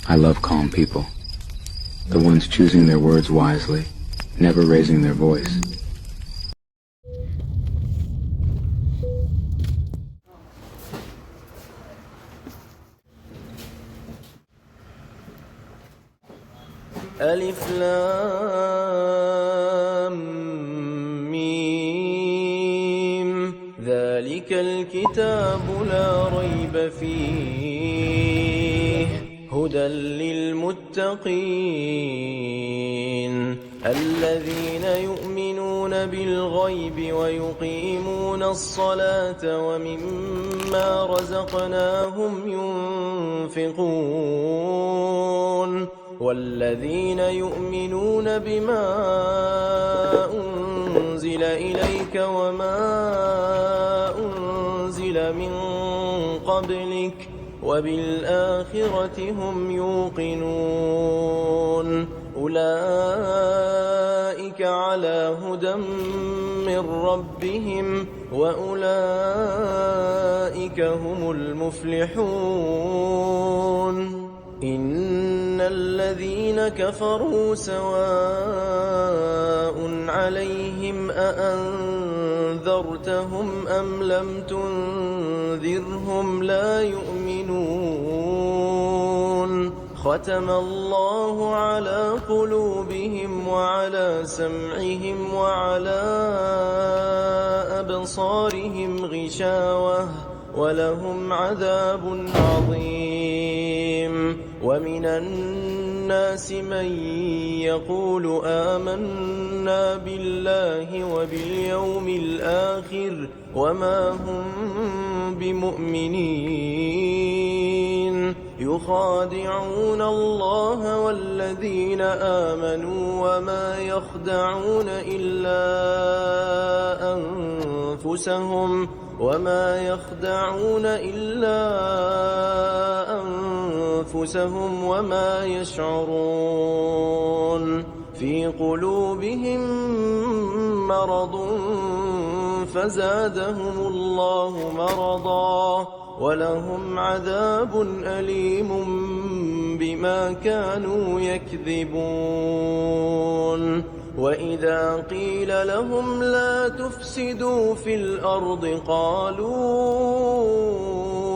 I love calm people. The ones choosing their words wisely, never raising their voice. ألف لام ميم ذلك الكتاب لا ريب فيه هدى للمتقين الذين يؤمنون بالغيب ويقيمون الصلاة ومما رزقناهم ينفقون والذين يؤمنون بما أنزل إليك وما أنزل من قبلك وبالآخرة هم يوقنون أولئك على هدى من ربهم وأولئك هم المفلحون إن الذين كفروا سواء عليهم أأنذرتهم أم لم تنذرهم لا يؤمنون ختم الله على قلوبهم وعلى سمعهم وعلى أبصارهم غشاوة ولهم عذاب عظيم ومن الناس من يقول آمنا بالله وباليوم الآخر وما هم بمؤمنين يخادعون الله والذين آمنوا وما يخدعون إلا أنفسهم وما يشعرون في قلوبهم مرض فزادهم الله مرضا ولهم عذاب أليم بما كانوا يكذبون وإذا قيل لهم لا تفسدوا في الأرض قالوا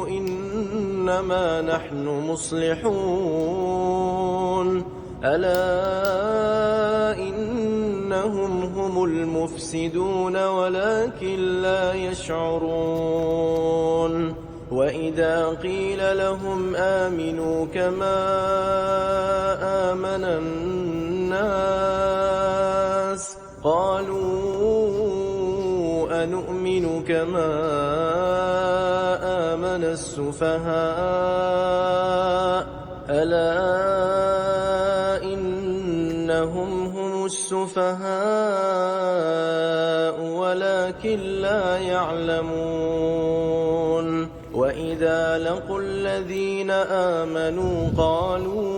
إنما نحن مصلحون ألا إنهم هم المفسدون ولكن لا يشعرون وإذا قيل لهم آمنوا كما آمن الناس قالوا أنؤمن كما آمن السفهاء ألا إنهم هم السفهاء ولكن لا يعلمون وإذا لقوا الذين آمنوا قالوا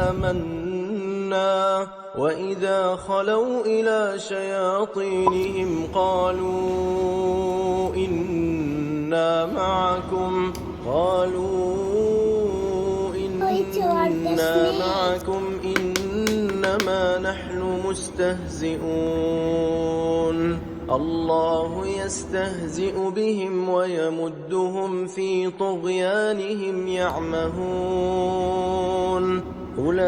آمنا وإذا خلوا إلى شياطينهم قالوا إنا معكم إنما نحن مستهزئون الله يستهزئ بهم ويمدهم في طغيانهم يعمهون أولئك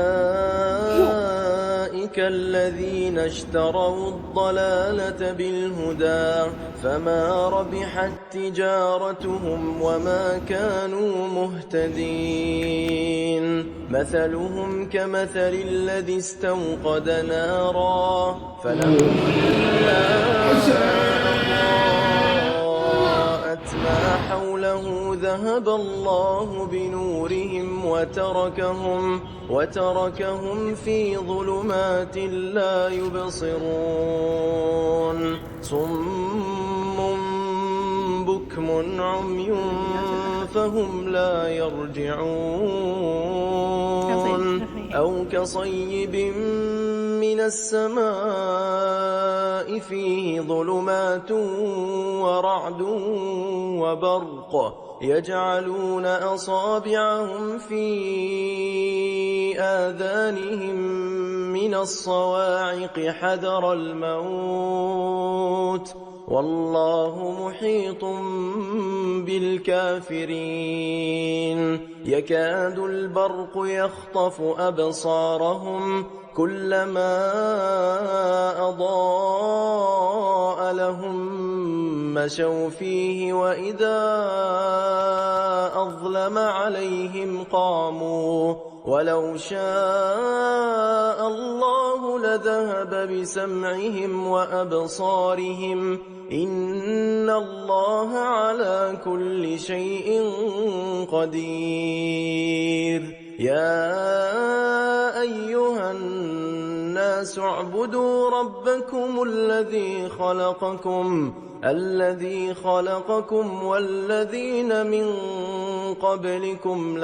الذين اشتروا الضلالة بالهدى فما ربحت تجارتهم وما كانوا مهتدين مثلهم كمثل الذي استوقد نارا فلما أضاءت ما حوله ذهب الله بنورهم وتركهم في ظلمات لا يبصرون صم بكم عمي فهم لا يرجعون أو كصيب من السماء فيه ظلمات ورعد وبرق يجعلون أصابعهم في آذانهم من الصواعق حذر الموت والله محيط بالكافرين يكاد البرق يخطف أبصارهم كلما أضاء لهم مشوا فيه وإذا أظلم عليهم قاموا ولو شاء الله لذهب بسمعهم وأبصارهم إن الله على كل شيء قدير يا أيها الناس اعبدوا ربكم الذي خلقكم والذين من قبلكم